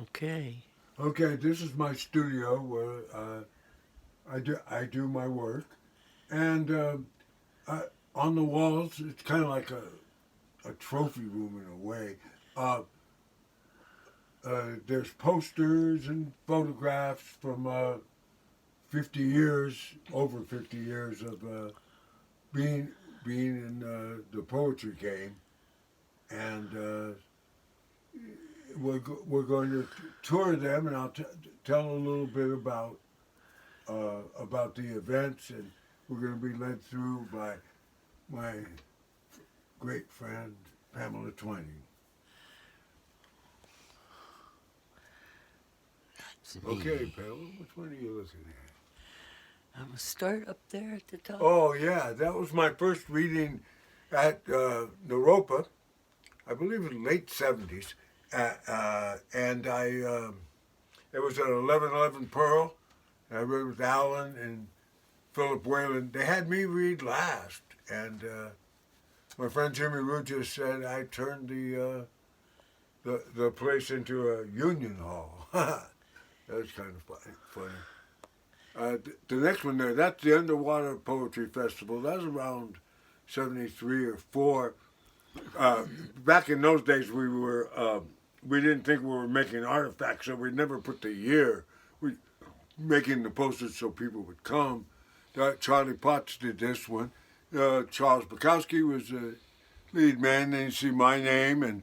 Okay. Okay, this is my studio where I do my work, and I, on the walls it's kind of like a trophy room in a way. Uh, there's posters and photographs from 50 years, over 50 years of being being in the poetry game, and we're going to tour them, and I'll tell a little bit about the events, and we're going to be led through by my great friend Pamela Twining. It's Okay, me. Pamela, which one are you looking at? I'm going to start up there at the top. Oh yeah, that was my first reading at Naropa. I believe in the late '70s, and it was at 1111 Pearl. I read with Alan and Philip Whalen. They had me read last, and my friend Jimmy Root just said I turned the place into a union hall. That was kind of funny. The next one there, that's the Underwater Poetry Festival. That was around '73 or '4. Back in those days, we didn't think we were making artifacts, so we never put the year. We making the posters so people would come. Charlie Potts did this one. Charles Bukowski was the lead man. Then you see my name and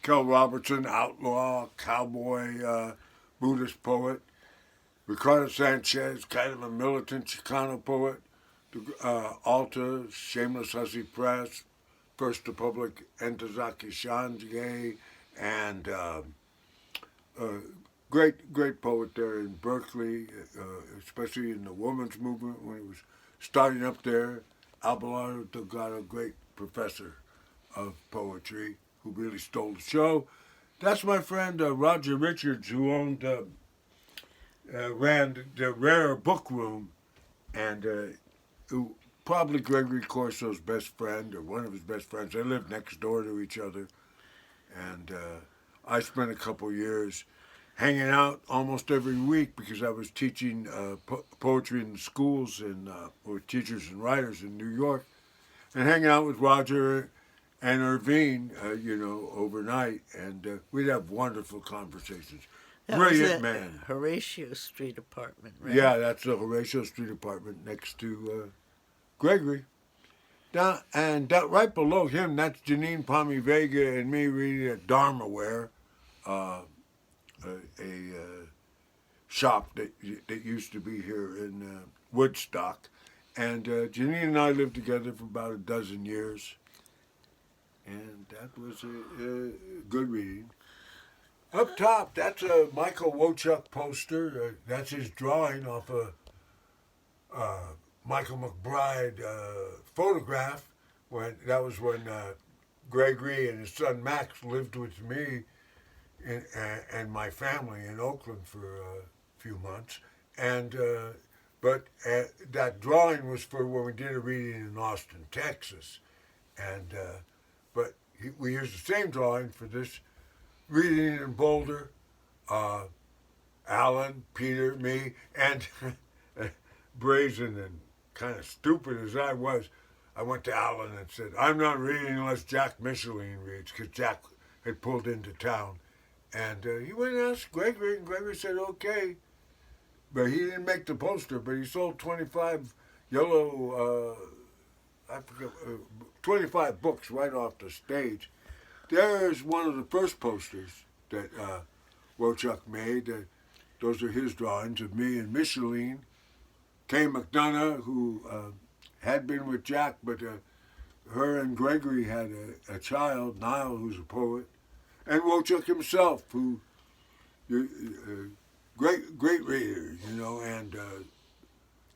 Kel Robertson, outlaw, cowboy, Buddhist poet. Ricardo Sanchez, kind of a militant Chicano poet. Alta, Shameless Hussy Press, First Republic, Entezaki Shanjige, and great poet there in Berkeley, especially in the women's movement when he was starting up there. Abelardo Delgado, great professor of poetry who really stole the show. That's my friend Roger Richards, who ran the Rare Book Room, and who probably Gregory Corso's best friend or one of his best friends. They lived next door to each other, and I spent a couple years hanging out almost every week because I was teaching poetry in the schools and with teachers and writers in New York, and hanging out with Roger and Irvine, overnight, and we'd have wonderful conversations. That was Brilliant at man. Horatio Street apartment, right? Yeah, that's the Horatio Street apartment next to Gregory. Down, and right below him, that's Janine Palmy Vega and me reading at Dharmaware, uh, a shop that used to be here in Woodstock. And Janine and I lived together for about a dozen years, and that was a good reading. Up top, that's a Michael Wochuk poster. That's his drawing off a Michael McBride photograph. When Gregory and his son Max lived with me and my family in Oakland for a few months. And but that drawing was for when we did a reading in Austin, Texas. And but we used the same drawing for this reading in Boulder. Alan, Peter, me, and brazen and kind of stupid as I was, I went to Alan and said, I'm not reading unless Jack Micheline reads, because Jack had pulled into town. And he went and asked Gregory, and Gregory said, okay. But he didn't make the poster, but he sold 25 yellow, 25 books right off the stage. There's one of the first posters that Wochuk made. Those are his drawings of me and Micheline. Kay McDonough, who had been with Jack, but her and Gregory had a child, Niall, who's a poet, and Wochuk himself, who great reader, and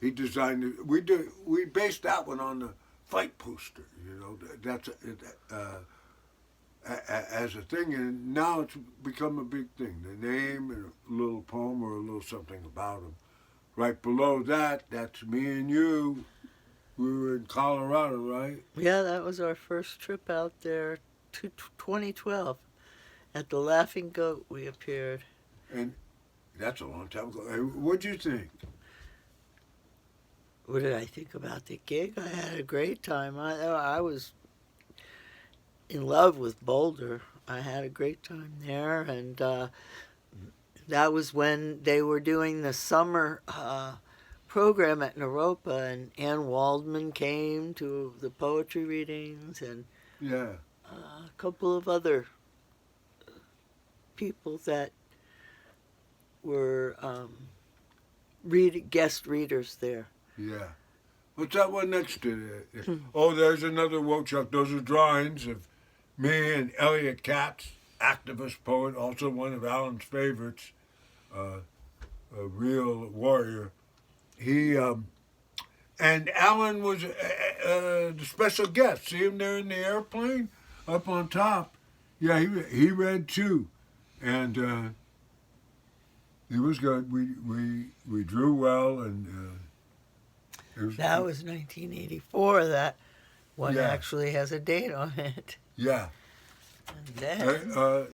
he designed it. We based that one on the fight poster, That's as a thing, and now it's become a big thing. The name and a little poem or a little something about him. Right below that, that's me and you. We were in Colorado, right? Yeah, that was our first trip out there, 2012. At the Laughing Goat, we appeared. And that's a long time ago. What'd you think? What did I think about the gig? I had a great time. I was in love with Boulder. I had a great time there, and that was when they were doing the summer program at Naropa, and Ann Waldman came to the poetry readings, and Yeah. a couple of other people that were guest readers there. Yeah. What's that one next to it? Oh, there's another Wochuk. Those are drawings of me and Elliot Katz, activist poet, also one of Alan's favorites, a real warrior. He and Alan was the special guest. See him there in the airplane up on top. Yeah, he read too, and it was good. We drew well, and That was 1984. That one Yeah. actually has a date on it. Yeah. And then